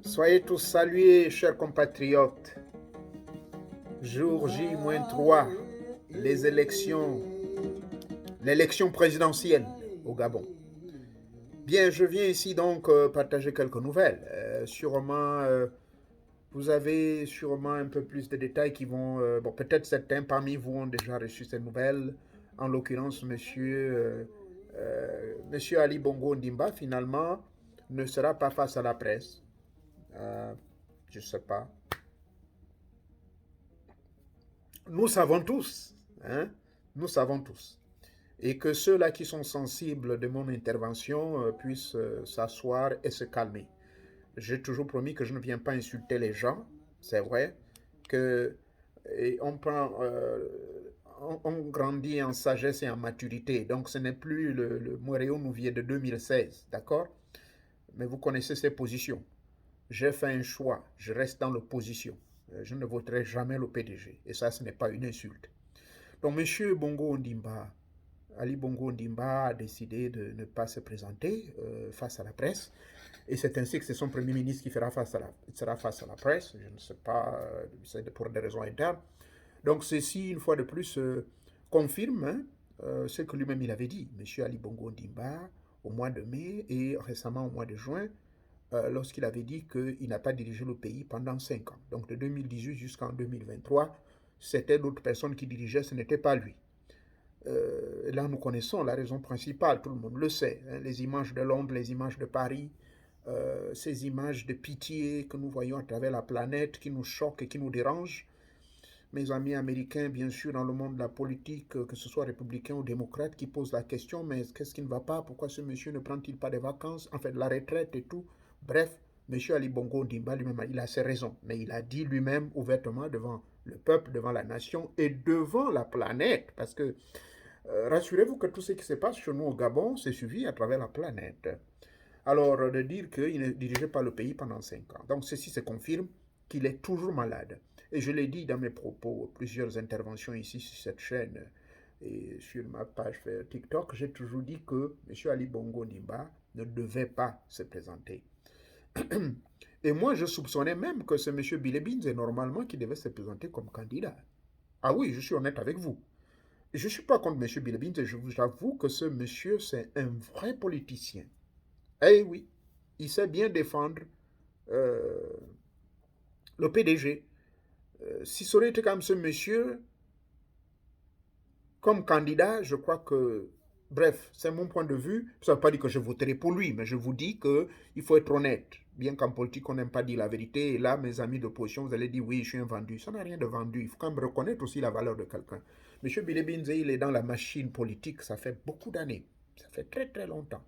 Soyez tous salués, chers compatriotes. Jour J-3, l'élection présidentielle au Gabon. Bien, je viens ici donc partager quelques nouvelles. Vous avez sûrement un peu plus de détails qui vont... bon, peut-être certains parmi vous ont déjà reçu ces nouvelles. En l'occurrence, monsieur Ali Bongo Ondimba, finalement, ne sera pas face à la presse. Je ne sais pas. Nous savons tous, nous savons tous, et que ceux-là qui sont sensibles de mon intervention puissent s'asseoir et se calmer. J'ai toujours promis que je ne viens pas insulter les gens, c'est vrai, que on grandit en sagesse et en maturité, donc ce n'est plus le Moréo Nouvier de 2016, d'accord? Mais vous connaissez ses positions. J'ai fait un choix, je reste dans l'opposition. Je ne voterai jamais le PDG. Et ça, ce n'est pas une insulte. Donc, M. Bongo Ondimba, Ali Bongo Ondimba a décidé de ne pas se présenter face à la presse. Et c'est ainsi que c'est son Premier ministre qui sera face à la presse. Je ne sais pas, c'est pour des raisons internes. Donc, ceci, une fois de plus, confirme ce que lui-même il avait dit. M. Ali Bongo Ondimba, au mois de mai et récemment au mois de juin, lorsqu'il avait dit qu'il n'a pas dirigé le pays pendant 5 ans. Donc de 2018 jusqu'en 2023, c'était d'autres personnes qui dirigeaient, ce n'était pas lui. Là, nous connaissons la raison principale, tout le monde le sait. Les images de Londres, les images de Paris, ces images de pitié que nous voyons à travers la planète, qui nous choquent et qui nous dérangent. Mes amis américains, bien sûr, dans le monde de la politique, que ce soit républicain ou démocrate, qui posent la question, mais qu'est-ce qui ne va pas? Pourquoi ce monsieur ne prend-il pas des vacances, en fait de la retraite et tout? Bref, M. Ali Bongo Ondimba lui-même, il a ses raisons, mais il a dit lui-même ouvertement devant le peuple, devant la nation et devant la planète, parce que rassurez-vous que tout ce qui se passe chez nous au Gabon, c'est suivi à travers la planète. Alors, de dire qu'il ne dirigeait pas le pays pendant 5 ans. Donc, ceci se confirme qu'il est toujours malade. Et je l'ai dit dans mes propos, plusieurs interventions ici sur cette chaîne et sur ma page TikTok, j'ai toujours dit que M. Ali Bongo Ondimba ne devait pas se présenter. Et moi, je soupçonnais même que c'est M. Bilebinze, normalement, qui devait se présenter comme candidat. Ah oui, je suis honnête avec vous. Je ne suis pas contre M. Bilebinze, je vous avoue que ce monsieur, c'est un vrai politicien. Eh oui, il sait bien défendre le PDG. Si ça aurait été comme ce monsieur, comme candidat, je crois que, bref, c'est mon point de vue. Ça ne veut pas dire que je voterai pour lui, mais je vous dis qu'il faut être honnête. Bien qu'en politique, on n'aime pas dire la vérité. Et là, mes amis d'opposition, vous allez dire, oui, je suis un vendu. Ça n'a rien de vendu. Il faut quand même reconnaître aussi la valeur de quelqu'un. M. Bilebinze, il est dans la machine politique, ça fait beaucoup d'années. Ça fait très, très longtemps.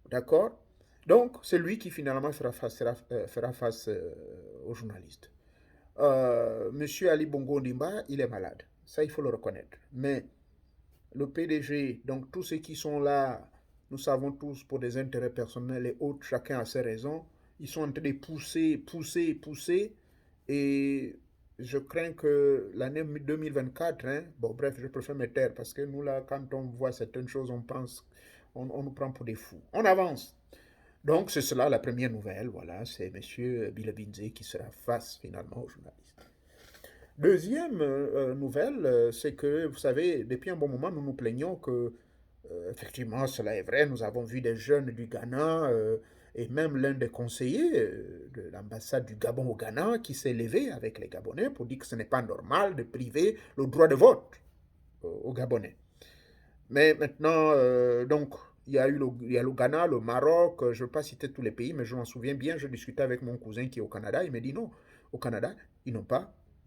D'accord? Donc, c'est lui qui finalement fera face aux journalistes. Monsieur Ali Bongo Ondimba, il est malade. Ça, il faut le reconnaître. Mais le PDG, donc tous ceux qui sont là, nous savons tous pour des intérêts personnels et autres, chacun a ses raisons, ils sont en train de pousser. Et je crains que l'année 2024, bon bref, je préfère me taire parce que nous là, quand on voit certaines choses, on pense, on nous prend pour des fous. On avance. Donc c'est cela la première nouvelle, voilà, c'est M. Bilebinze qui sera face finalement aux journalistes. Deuxième nouvelle, c'est que, vous savez, depuis un bon moment, nous nous plaignons que, effectivement, cela est vrai, nous avons vu des jeunes du Ghana et même l'un des conseillers de l'ambassade du Gabon au Ghana qui s'est levé avec les Gabonais pour dire que ce n'est pas normal de priver le droit de vote aux Gabonais. Mais maintenant, donc, il y a le Ghana, le Maroc, je ne veux pas citer tous les pays, mais je m'en souviens bien, je discutais avec mon cousin qui est au Canada, il me dit non, au Canada, ils ne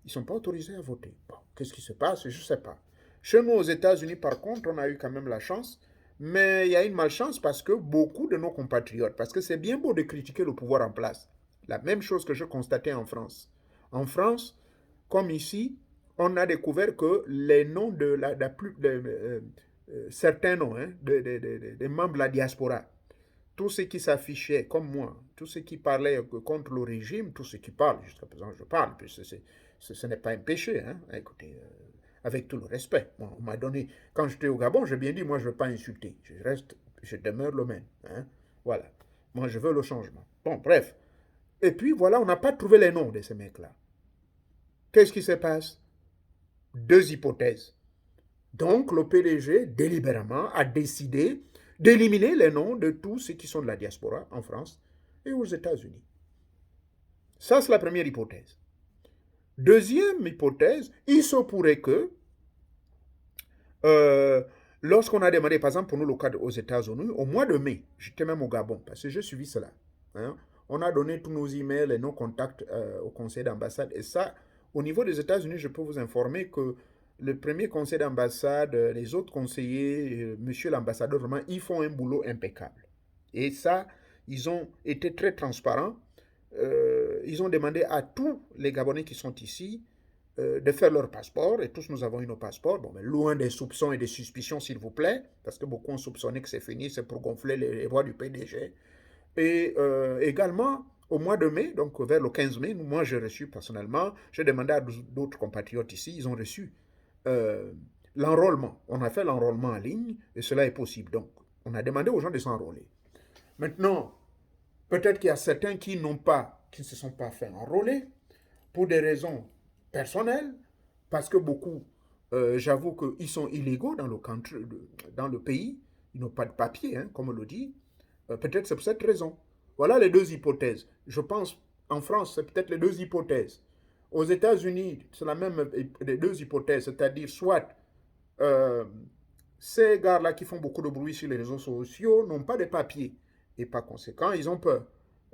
sont pas autorisés à voter. Bon, qu'est-ce qui se passe? Je ne sais pas. Chez nous, aux États-Unis, par contre, on a eu quand même la chance, mais il y a une malchance parce que beaucoup de nos compatriotes, parce que c'est bien beau de critiquer le pouvoir en place, la même chose que je constatais en France. En France, comme ici, on a découvert que les noms de la plus, certains noms hein, des membres de la diaspora, tous ceux qui s'affichaient comme moi, tous ceux qui parlaient contre le régime, tous ceux qui parlent, jusqu'à présent je parle, puis ce n'est pas un péché, hein. Écoutez, avec tout le respect. Bon, on m'a donné, quand j'étais au Gabon, j'ai bien dit, moi je ne veux pas insulter, je demeure le même. Hein. Voilà, moi je veux le changement. Bon, bref. Et puis voilà, on n'a pas trouvé les noms de ces mecs-là. Qu'est-ce qui se passe? Deux hypothèses. Donc, le PDG, délibérément, a décidé d'éliminer les noms de tous ceux qui sont de la diaspora en France et aux États-Unis. Ça, c'est la première hypothèse. Deuxième hypothèse, il se pourrait que, euh, lorsqu'on a demandé, par exemple, pour nous, le cas aux États-Unis, au mois de mai, j'étais même au Gabon, parce que j'ai suivi cela. Hein, on a donné tous nos emails et nos contacts au conseil d'ambassade. Et ça, au niveau des États-Unis, je peux vous informer que le premier conseil d'ambassade, les autres conseillers, monsieur l'ambassadeur, vraiment, ils font un boulot impeccable. Et ça, ils ont été très transparents. Ils ont demandé à tous les Gabonais qui sont ici de faire leur passeport, et tous nous avons eu nos passeports. Bon, mais loin des soupçons et des suspicions, s'il vous plaît, parce que beaucoup ont soupçonné que c'est fini, c'est pour gonfler les voix du PDG. Et également, au mois de mai, donc vers le 15 mai, moi j'ai reçu personnellement, j'ai demandé à d'autres compatriotes ici, ils ont reçu euh, l'enrôlement. On a fait l'enrôlement en ligne et cela est possible. Donc, on a demandé aux gens de s'enrôler. Maintenant, peut-être qu'il y a certains qui qui ne se sont pas fait enrôler pour des raisons personnelles, parce que beaucoup, j'avoue qu'ils sont illégaux dans le pays, ils n'ont pas de papier, hein, comme on le dit. Peut-être c'est pour cette raison. Voilà les deux hypothèses. Je pense, en France, c'est peut-être les deux hypothèses. Aux États-Unis, c'est la même des deux hypothèses, c'est-à-dire soit euh, ces gars-là qui font beaucoup de bruit sur les réseaux sociaux n'ont pas de papier et par conséquent, ils ont peur.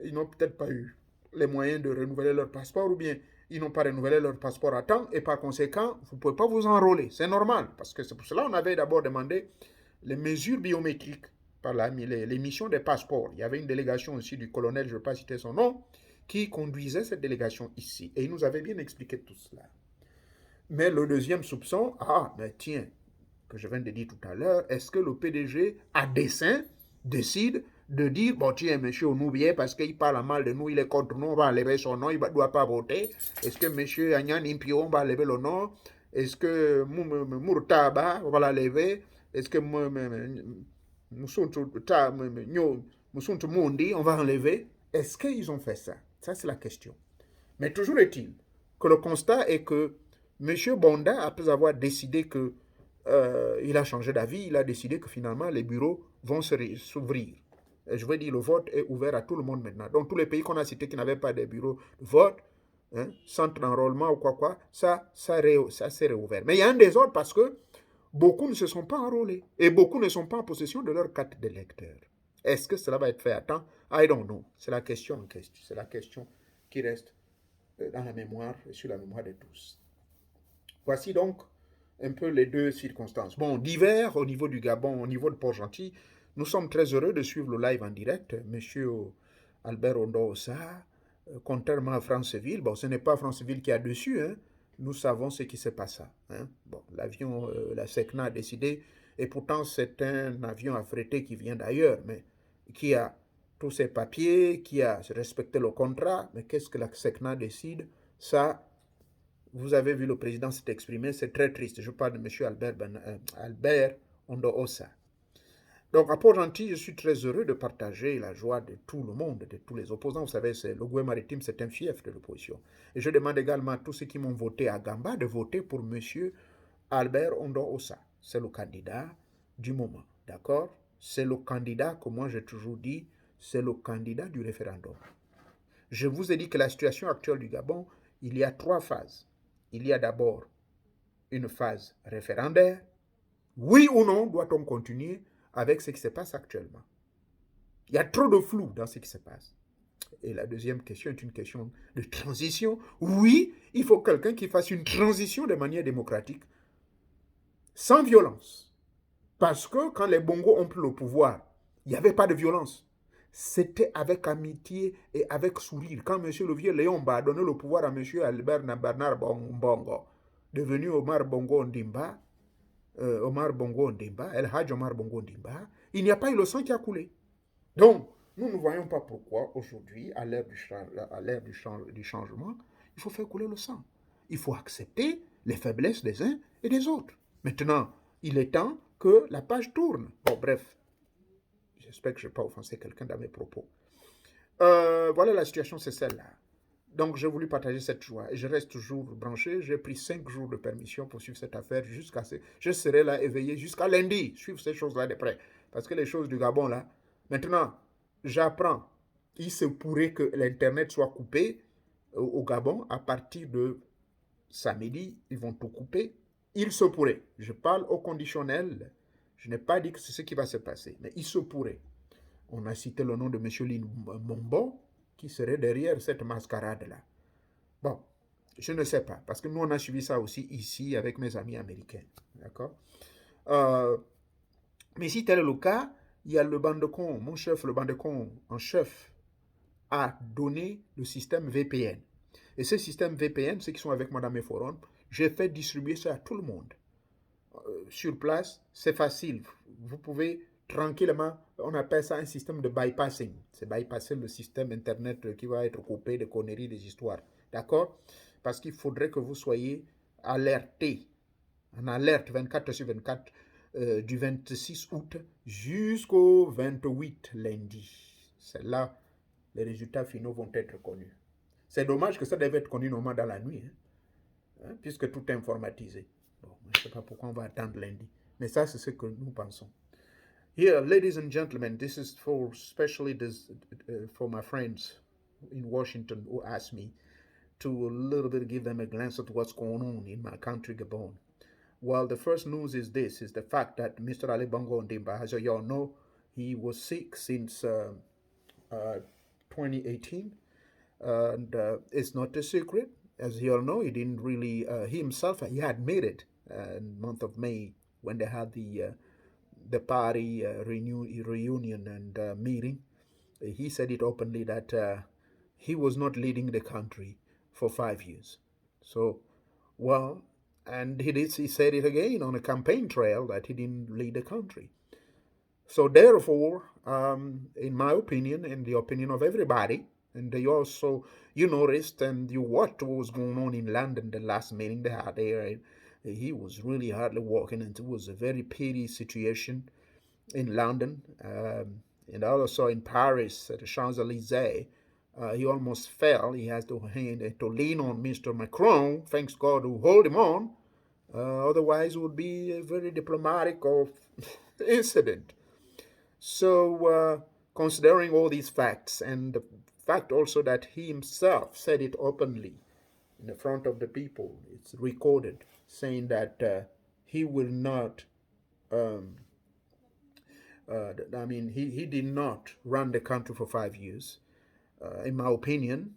Ils n'ont peut-être pas eu les moyens de renouveler leur passeport ou bien ils n'ont pas renouvelé leur passeport à temps et par conséquent, vous ne pouvez pas vous enrôler. C'est normal parce que c'est pour cela qu'on avait d'abord demandé les mesures biométriques par l'émission des passeports. Il y avait une délégation aussi du colonel, je ne vais pas citer son nom, qui conduisait cette délégation ici. Et il nous avait bien expliqué tout cela. Mais le deuxième soupçon, mais tiens, que je viens de dire tout à l'heure, est-ce que le PDG, à dessein, décide de dire, bon tiens, monsieur Onoubier, parce qu'il parle mal de nous, il est contre nous, on va enlever son nom, il ne doit pas voter. Est-ce que monsieur Agnan Impio, on va enlever le nom? Est-ce que Mourtaba, on va l'enlever? Est-ce que Moussountou Mundi, on va enlever? Est-ce qu'ils ont fait ça? Ça, c'est la question. Mais toujours est-il que le constat est que M. Bonda, après avoir décidé que il a changé d'avis, il a décidé que finalement les bureaux vont s'ouvrir. Je veux dire, le vote est ouvert à tout le monde maintenant. Donc tous les pays qu'on a cités qui n'avaient pas de bureaux de vote, hein, centre d'enrôlement ou quoi, ça s'est réouvert. Mais il y a un désordre parce que beaucoup ne se sont pas enrôlés et beaucoup ne sont pas en possession de leur carte d'électeur. Est-ce que cela va être fait à temps? I don't know. C'est la question en question. C'est la question qui reste dans la mémoire et sur la mémoire de tous. Voici donc un peu les deux circonstances. Bon, d'hiver, au niveau du Gabon, au niveau de Port-Gentil, nous sommes très heureux de suivre le live en direct. Monsieur Albert Ondo-Ossa, contrairement à Franceville, bon, ce n'est pas Franceville qui a dessus, hein. Nous savons ce qui se passe. Hein. Bon, l'avion, la SECNA a décidé, et pourtant c'est un avion affrété qui vient d'ailleurs, mais qui a tous ses papiers, qui a respecté le contrat, mais qu'est-ce que la SECNA décide? Ça, vous avez vu le président s'est exprimé, c'est très triste. Je parle de M. Albert Ondo-Ossa. Donc, à Port-Gentil, je suis très heureux de partager la joie de tout le monde, de tous les opposants. Vous savez, le Goué maritime, c'est un fief de l'opposition. Et je demande également à tous ceux qui m'ont voté à Gamba de voter pour M. Albert Ondo-Ossa. C'est le candidat du moment. D'accord? C'est le candidat que moi j'ai toujours dit, c'est le candidat du référendum. Je vous ai dit que la situation actuelle du Gabon, il y a trois phases. Il y a d'abord une phase référendaire. Oui ou non doit-on continuer avec ce qui se passe actuellement. Il y a trop de flou dans ce qui se passe. Et la deuxième question est une question de transition. Oui, il faut quelqu'un qui fasse une transition de manière démocratique, sans violence. Parce que quand les Bongos ont pris le pouvoir, il n'y avait pas de violence. C'était avec amitié et avec sourire. Quand M. le vieux Léon a donné le pouvoir à M. Albert Bernard Bongo, devenu Omar Bongo Ondimba, Omar Bongo Ondimba, El Hadj Omar Bongo Ondimba, il n'y a pas eu le sang qui a coulé. Donc, nous ne voyons pas pourquoi aujourd'hui, à l'ère du changement, il faut faire couler le sang. Il faut accepter les faiblesses des uns et des autres. Maintenant, il est temps que la page tourne. Bon, bref, j'espère que je n'ai pas offensé quelqu'un dans mes propos. Voilà, la situation, c'est celle-là. Donc, j'ai voulu partager cette joie. Et je reste toujours branché. J'ai pris 5 jours de permission pour suivre cette affaire jusqu'à ce... Je serai là éveillé jusqu'à lundi, suivre ces choses-là de près. Parce que les choses du Gabon, là, maintenant, j'apprends. Il se pourrait que l'Internet soit coupé au Gabon à partir de samedi. Ils vont tout couper. Il se pourrait. Je parle au conditionnel. Je n'ai pas dit que c'est ce qui va se passer. Mais il se pourrait. On a cité le nom de M. Lin Mombo qui serait derrière cette mascarade-là. Bon, je ne sais pas, parce que nous, on a suivi ça aussi ici avec mes amis américains. D'accord Mais si tel est le cas, il y a le bandecon, mon chef, le bandecon en chef, a donné le système VPN. Et ce système VPN, ceux qui sont avec moi dans mes forums, j'ai fait distribuer ça à tout le monde. Sur place, c'est facile. Vous pouvez tranquillement, on appelle ça un système de bypassing. C'est bypasser le système Internet qui va être coupé de conneries, des histoires. D'accord? Parce qu'il faudrait que vous soyez alerté, en alerte 24 sur 24, du 26 août jusqu'au 28 lundi. C'est là les résultats finaux vont être connus. C'est dommage que ça devait être connu normalement dans la nuit, hein, puisque tout est informatisé. Bon, je ne sais pas pourquoi on va attendre lundi. Mais ça, c'est ce que nous pensons. Here, ladies and gentlemen, this is for especially this, for my friends in Washington who asked me to a little bit give them a glance at what's going on in my country, Gabon. Well, the first news is this, is the fact that Mr. Ali Bongo Ondimba, as you all know, he was sick since uh, 2018, and it's not a secret. As you all know, he didn't really, he himself, he admitted in the month of May when they had the party reunion and meeting. He said it openly that he was not leading the country for 5 years. So, well, and he said it again on a campaign trail that he didn't lead the country. So therefore, in my opinion, in the opinion of everybody, and they also, you noticed and you watched what was going on in London, the last meeting they had there. He was really hardly walking, and it was a very pity situation in London, and also in Paris at the Champs-Élysées. He almost fell. He has to lean on Mr. Macron, thanks God, who hold him on. Otherwise, it would be a very diplomatic of incident. So, considering all these facts, and the fact also that he himself said it openly in the front of the people, it's recorded, saying that he will not, um, he did not run the country for 5 years. In my opinion,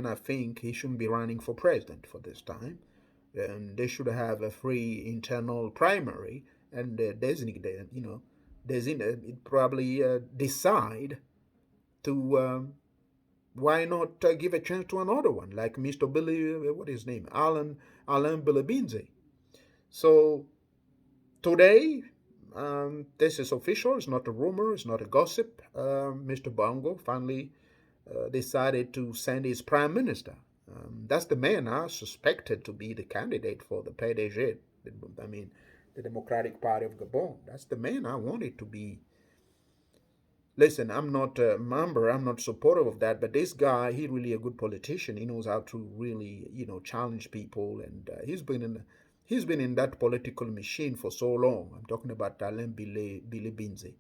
I think he shouldn't be running for president for this time. And they should have a free internal primary and designate, probably decide to why not give a chance to another one like Mr. Billy, what is his name, Alain Bilibinze. So today, this is official. It's not a rumor. It's not a gossip. Mr. Bongo finally decided to send his prime minister. That's the man I suspected to be the candidate for the PDG. The Democratic Party of Gabon. That's the man I wanted to be. Listen, I'm not a member. I'm not supportive of that. But this guy, he's really a good politician. He knows how to really, challenge people, and he's been in that political machine for so long. I'm talking about Alain Bilibinze.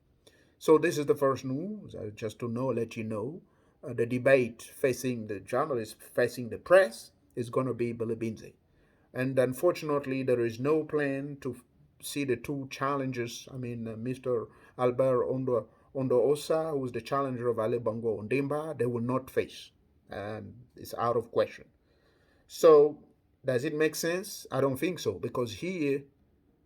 So this is the first news. Just to let you know. The debate facing the journalists, facing the press, is going to be Bilibinze. And unfortunately, there is no plan to see the two challengers. I mean, Mr. Albert Ondo Osa, who is the challenger of Ali Bongo Ondimba, they will not face. And it's out of question. So, does it make sense? I don't think so, because here,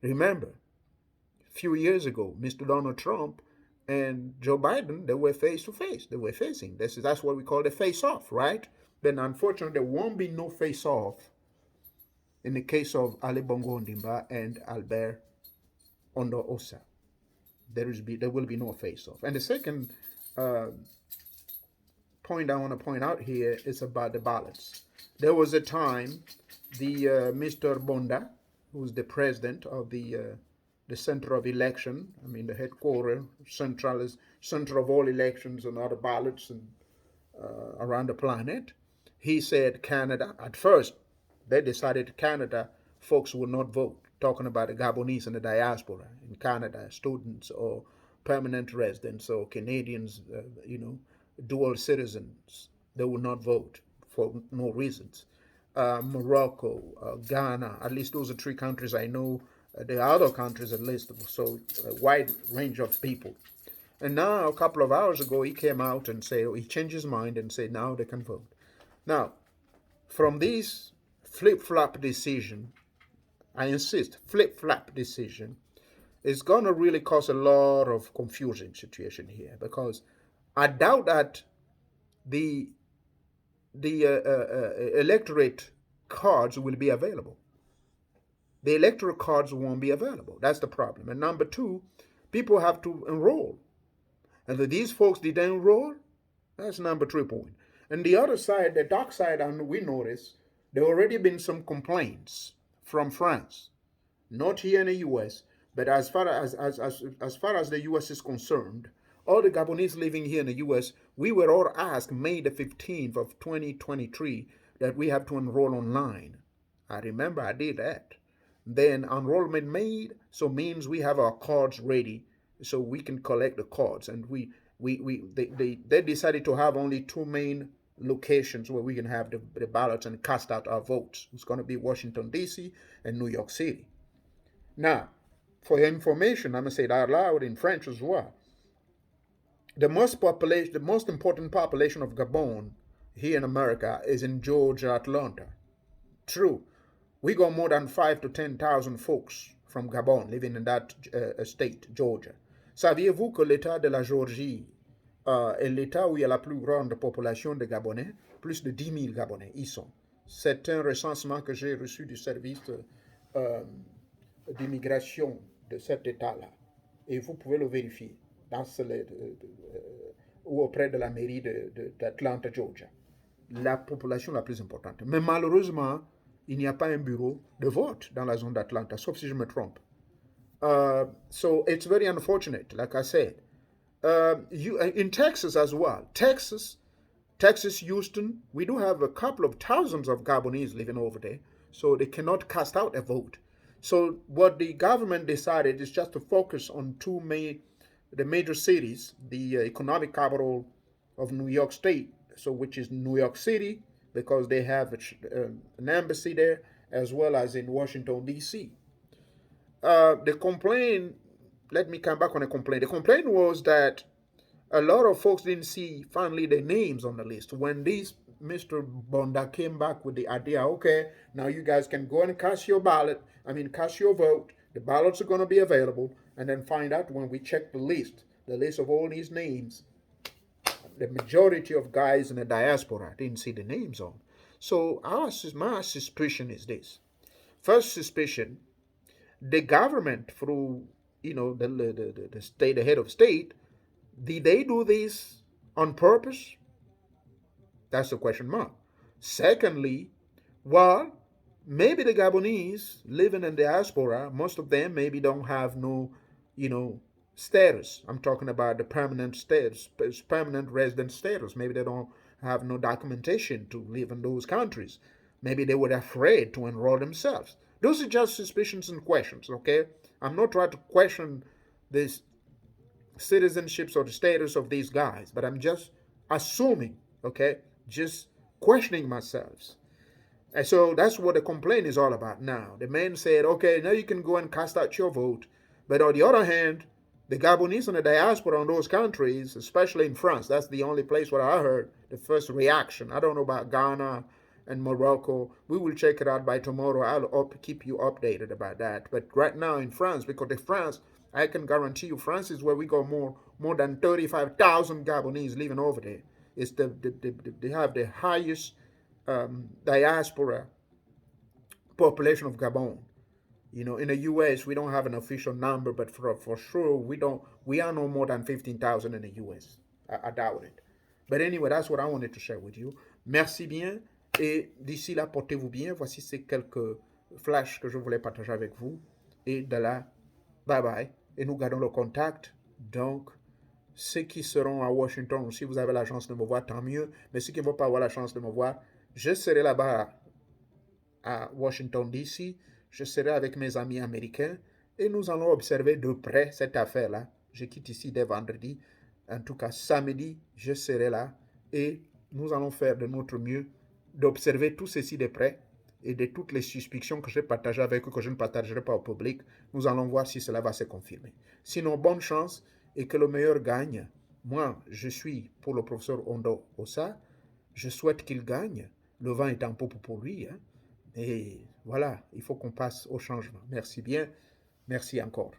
remember, a few years ago, Mr. Donald Trump and Joe Biden, they were face to face. They were facing. That's what we call the face off, right? Then unfortunately, there won't be no face off in the case of Ali Bongo Ondimba and Albert Ondo Osa. There will be no face off. And the second uh, point I want to point out here is about the ballots. There was a time the Mr. Bonda, who's the president of the center of election, I mean the headquarters, center of all elections and other ballots and around the planet. He said Canada, at first, they decided Canada folks would not vote, talking about the Gabonese and the diaspora in Canada, students or permanent residents or Canadians, dual citizens. They would not vote for no reasons. Morocco, Ghana, at least those are three countries I know. There are other countries at least, so a wide range of people. And now, a couple of hours ago, he came out and said, he changed his mind and said now they can vote. Now, from this flip-flop decision, I insist, flip-flop decision, is going to really cause a lot of confusing situation here, because I doubt that the electorate cards will be available. The electoral cards won't be available. That's the problem. And number two, people have to enroll. And if these folks didn't enroll, that's number 3 point. And the other side, the dark side, and we notice there already been some complaints from France, not here in the U.S., but as far as the U.S. is concerned, all the Gabonese living here in the U.S., we were all asked May the 15th of 2023 that we have to enroll online. I remember I did that. Then enrollment made, so means we have our cards ready, so we can collect the cards. And they decided to have only 2 main locations where we can have the ballots and cast out our votes. It's going to be Washington, D.C. and New York City. Now, for your information, I'm going to say it out loud in French as well. The most important population of Gabon here in America is in Georgia, Atlanta. True. We got more than 5,000 to 10,000 folks from Gabon living in that state, Georgia. Saviez-vous que l'État de la Géorgie est l'État où il y a la plus grande population de Gabonais? Plus de 10 000 Gabonais y sont. C'est un recensement que j'ai reçu du service d'immigration de cet État-là. Et vous pouvez le vérifier ou auprès de la mairie d'Atlanta, Georgia. La population la plus importante. Mais malheureusement, il n'y a pas un bureau de vote dans la zone d'Atlanta, sauf si je me trompe. So it's very unfortunate, like I said. In Texas as well, Texas, Houston, we do have a couple of thousands of Gabonese living over there, so they cannot cast out a vote. So what the government decided is just to focus on the major cities, the economic capital of New York State, so which is New York City, because they have an embassy there, as well as in Washington, D.C. The complaint, let me come back on the complaint. The complaint was that a lot of folks didn't see finally their names on the list. When Mr. Bonda came back with the idea, okay, now you guys can go and cast your vote. The ballots are going to be available, and then find out when we check the list of all these names, the majority of guys in the diaspora didn't see the names on. So my suspicion is this. First suspicion, the government through, the state, the head of state, did they do this on purpose? That's a question mark. Secondly, well, maybe the Gabonese living in the diaspora, most of them maybe don't have no, status. I'm talking about the permanent status, permanent resident status. Maybe they don't have no documentation to live in those countries. Maybe they were afraid to enroll themselves. Those are just suspicions and questions, okay? I'm not trying to question this citizenships or the status of these guys, but I'm just assuming, okay? Just questioning myself. And so that's what the complaint is all about now. The man said, okay, now you can go and cast out your vote. But on the other hand, the Gabonese and the diaspora in those countries, especially in France, that's the only place where I heard the first reaction. I don't know about Ghana and Morocco. We will check it out by tomorrow. I'll keep you updated about that. But right now in France, because in France, I can guarantee you, France is where we got more than 35,000 Gabonese living over there. It's they have the highest diaspora population of Gabon. You know, in the U.S. we don't have an official number, but for sure we are no more than 15,000 in the U.S. I doubt it. But anyway, that's what I wanted to share with you. Merci bien. Et d'ici là, portez-vous bien. Voici ces quelques flashs que je voulais partager avec vous. Et de là, bye bye. Et nous gardons le contact. Donc, ceux qui seront à Washington, si vous avez la chance de me voir, tant mieux. Mais ceux qui ne vont pas avoir la chance de me voir, je serai là-bas à Washington, D.C. Je serai avec mes amis américains et nous allons observer de près cette affaire-là. Je quitte ici dès vendredi. En tout cas, samedi, je serai là et nous allons faire de notre mieux d'observer tout ceci de près et de toutes les suspicions que j'ai partagées avec eux, que je ne partagerai pas au public. Nous allons voir si cela va se confirmer. Sinon, bonne chance et que le meilleur gagne. Moi, je suis pour le professeur Ondo Ossa. Je souhaite qu'il gagne. Le vent est en poupe pour lui. Hein. Et voilà, il faut qu'on passe au changement. Merci bien. Merci encore.